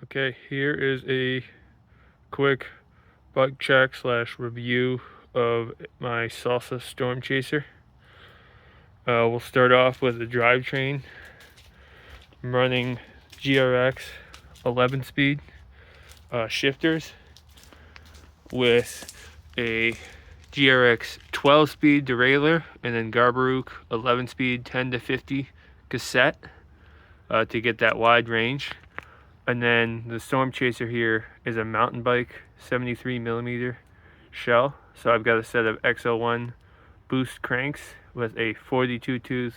Okay, here is a quick bug check slash review of my Salsa Stormchaser. We'll start off with the drivetrain. I'm running GRX 11 speed shifters with a GRX 12 speed derailleur and then Garbarook 11 speed 10 to 50 cassette to get that wide range. And then the Stormchaser here is a mountain bike 73 millimeter shell. So I've got a set of XL1 boost cranks with a 42 tooth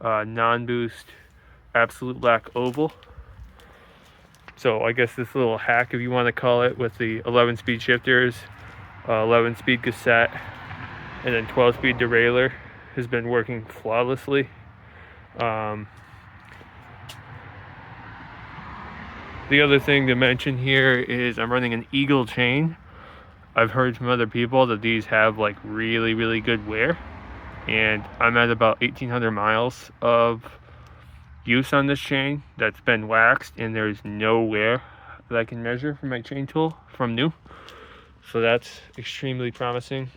non-boost absolute black oval. So I guess this little hack, if you want to call it, with the 11 speed shifters, 11 speed cassette, and then 12 speed derailleur has been working flawlessly. The other thing to mention here is I'm running an Eagle chain. I've heard from other people that these have like really good wear, and I'm at about 1,800 miles of use on this chain that's been waxed, and there's no wear that I can measure from my chain tool from new. So that's extremely promising.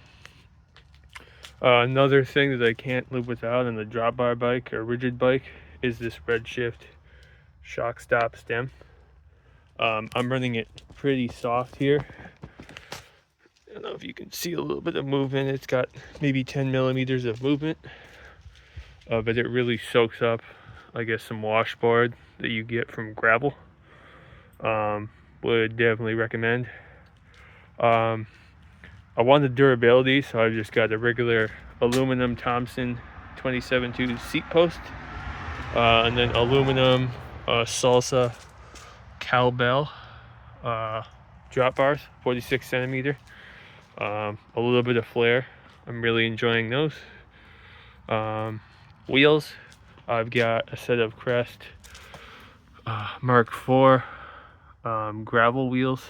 Another thing that I can't live without on the drop bar bike or rigid bike is this Redshift shock stop stem. I'm running it pretty soft here. I don't know if you can see a little bit of movement. It's got maybe 10 millimeters of movement, but it really soaks up, I guess, some washboard that you get from gravel. Would definitely recommend. I wanted durability, so I've just got a regular aluminum Thompson 27-2 seat post, and then aluminum Salsa cowbell drop bars, 46 centimeter. A little bit of flare. I'm really enjoying those. Wheels, I've got a set of Crest Mark IV gravel wheels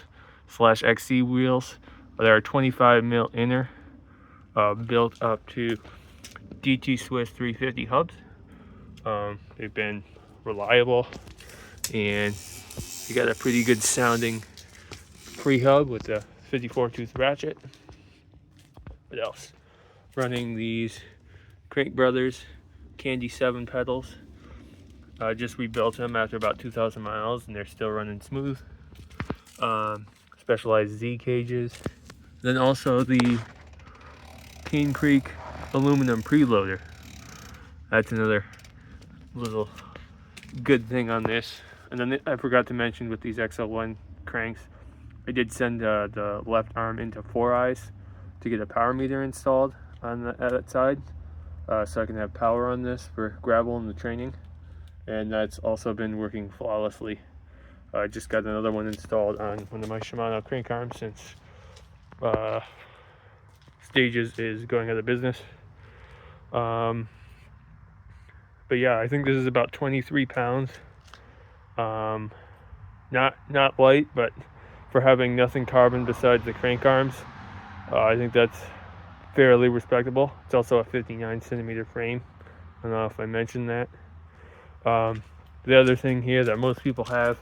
slash XC wheels. They are 25 mil inner, built up to DT Swiss 350 hubs. They've been reliable, and you got a pretty good sounding free hub with the 54 tooth ratchet. What else? Running these Crank Brothers Candy 7 pedals. Just rebuilt them after about 2,000 miles, and they're still running smooth. Specialized Z cages. Then also the Cane Creek aluminum preloader. That's another little good thing on this. And then I forgot to mention with these XL1 cranks, I did send the left arm into 4 eyes to get a power meter installed on that side, so I can have power on this for gravel in the training, and that's also been working flawlessly. I just got another one installed on one of my Shimano crank arms since Stages is going out of business. But yeah, I think this is about 23 pounds. Not light, but for having nothing carbon besides the crank arms, I think that's fairly respectable. It's also a 59 centimeter frame. I don't know if I mentioned that. The other thing here that most people have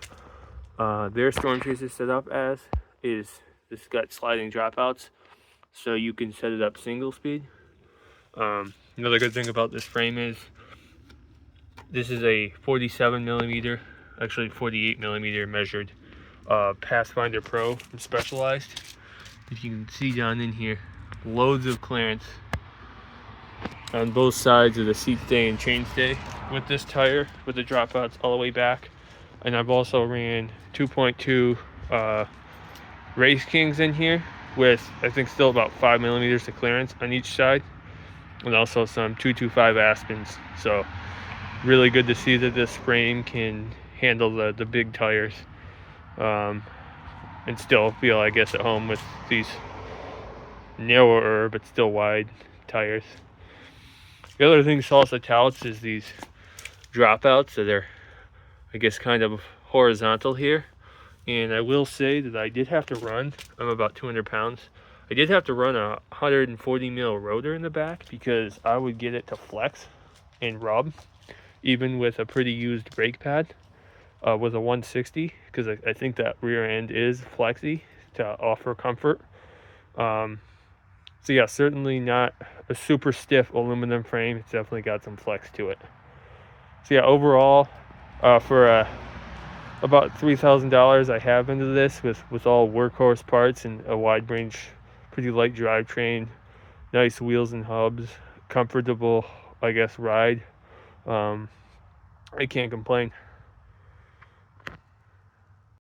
their Stormchaser set up as is this got sliding dropouts, so you can set it up single speed. Another good thing about this frame is this is a 47 millimeter, actually 48 millimeter measured Pathfinder Pro from Specialized. If you can see down in here, loads of clearance on both sides of the seat stay and chain stay with this tire, with the dropouts all the way back. And I've also ran 2.2 Race Kings in here with, I think, still about 5 millimeters of clearance on each side, and also some 225 Aspens. So really good to see that this frame can handle the big tires, and still feel, I guess, at home with these narrower but still wide tires. The other thing Salsa touts is these dropouts that are, I guess, kind of horizontal here. And I will say that I did have to run, I'm about 200 pounds, I did have to run a 140 mil rotor in the back because I would get it to flex and rub, even with a pretty used brake pad. was a 160 because I think that rear end is flexy to offer comfort. So yeah, certainly not a super stiff aluminum frame. It's definitely got some flex to it. So yeah, overall, for about $3,000, I have into this with all workhorse parts and a wide range, pretty light drivetrain, nice wheels and hubs, comfortable, I guess, ride. I can't complain.